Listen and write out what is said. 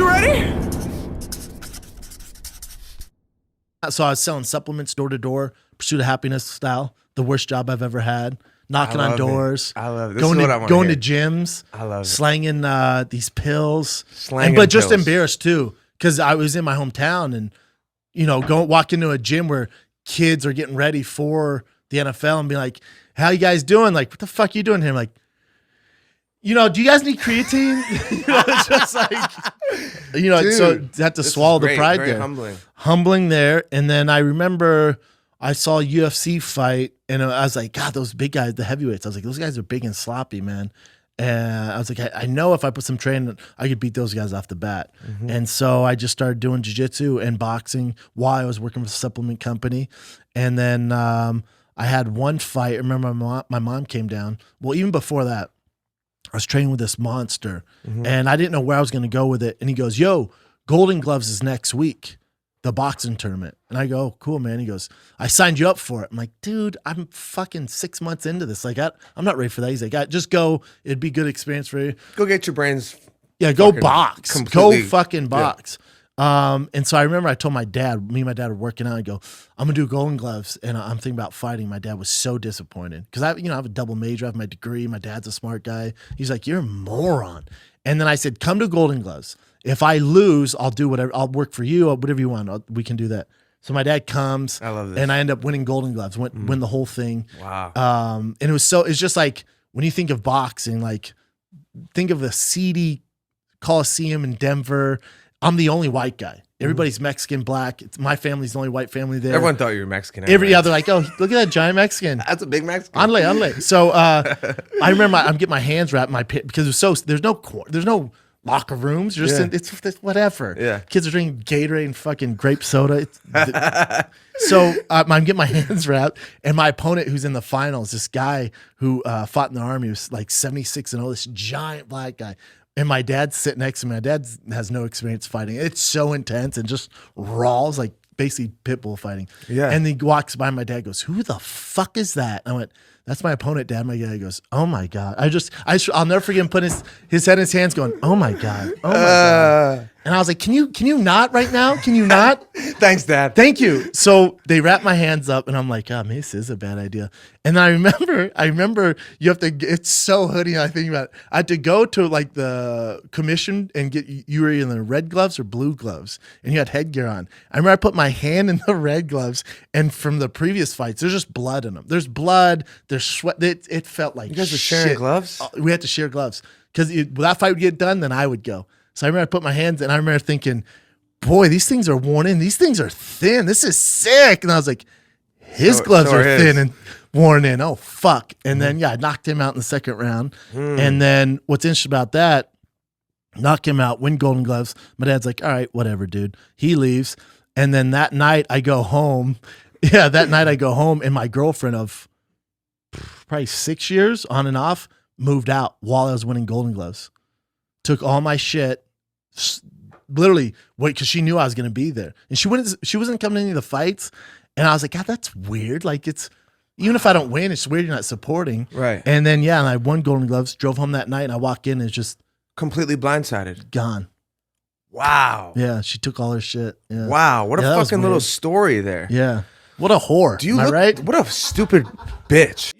You ready? So I was selling supplements door to door, Pursuit of Happiness style. The worst job I've ever had. Knocking on doors. I love it. Going to gyms. I love it. Slanging these pills. Slanging but just pills. embarrassed too, because I was in my hometown and walk into a gym where kids are getting ready for the NFL and be like, "How you guys doing?" Like, "What the fuck are you doing here?" I'm like, do you guys need creatine? It's just like, Dude, so I had to swallow the pride very there. Humbling there. And then I remember I saw a UFC fight and I was like, God, those big guys, the heavyweights. I was like, those guys are big and sloppy, man. And I was like, I know if I put some training, I could beat those guys off the bat. Mm-hmm. And so I just started doing jiu-jitsu and boxing while I was working for a supplement company. And then I had one fight. I remember my mom came down. Well, even before that, I was training with this monster and I didn't know where I was going to go with it. And he goes, "Yo, Golden Gloves is next week, the boxing tournament." And I go, "Cool, man." He goes, "I signed you up for it." I'm like, "Dude, I'm fucking 6 months into this. Like, I'm not ready for that." He's like, "Just go. It'd be good experience for you. Go get your brains. Yeah, go box. Completely. Go fucking box." Yeah. And so I remember I told my dad, me and my dad were working out. I go, "I'm gonna do Golden Gloves," and I'm thinking about fighting. My dad was so disappointed because I have a double major, I have my degree. My dad's a smart guy. He's like, "You're a moron." And then I said, "Come to Golden Gloves. If I lose, I'll do whatever. I'll work for you, or whatever you want. We can do that." So my dad comes, I love this. and I end up winning Golden Gloves. Win the whole thing. Wow. And it's just like when you think of boxing, like think of a seedy Coliseum in Denver. I'm the only white guy. Everybody's Mexican, black. My family's the only white family there. Everyone thought you were Mexican. Every other, like, "Oh, look at that giant Mexican." That's a big Mexican. Anle. So I remember I'm getting my hands wrapped in my pit because there's no locker rooms. You're just it's whatever. Yeah. Kids are drinking Gatorade and fucking grape soda. So I'm getting my hands wrapped, and my opponent who's in the finals, this guy who fought in the army, was like 76-0, this giant black guy. And my dad's sitting next to me. My dad has no experience fighting. It's so intense and just raw, like basically pit bull fighting. Yeah. And he walks by. My dad goes, "Who the fuck is that?" I went, "That's my opponent, Dad." My dad goes, "Oh my God." I'll never forget him putting his head in his hands going, "Oh my God. Oh my God." And I was like, Can you not right now? Can you not?" Thanks, Dad. Thank you. So they wrap my hands up and I'm like, "Oh, this is a bad idea." And I remember you have to, it's so hoodie. I think about it. I had to go to like the commission and you were in the red gloves or blue gloves and you had headgear on. I remember I put my hand in the red gloves and from the previous fights, there's just blood in them. There's blood, there's sweat. It felt like you guys were sharing gloves? We had to share gloves because that fight would get done, then I would go. So I remember I put my hands and I remember thinking, "Boy, these things are worn in. These things are thin. This is sick." And I was like, his gloves are thin and worn in. Oh, fuck. And then, I knocked him out in the second round. And then what's interesting about that, knock him out, win Golden Gloves. My dad's like, "All right, whatever, dude." He leaves. And then that night I go home. Yeah, that night I go home and my girlfriend of probably 6 years on and off moved out while I was winning Golden Gloves. Took all my shit, literally, because she knew I was going to be there. And she wasn't coming to any of the fights. And I was like, "God, that's weird. Like, even if I don't win, it's weird you're not supporting." Right. And then, and I won Golden Gloves, drove home that night, and I walk in and it's just completely blindsided. gone. Wow. Yeah, she took all her shit. Yeah. Wow. What a fucking little story there. Yeah. What a whore. Do you Am I right? What a stupid bitch.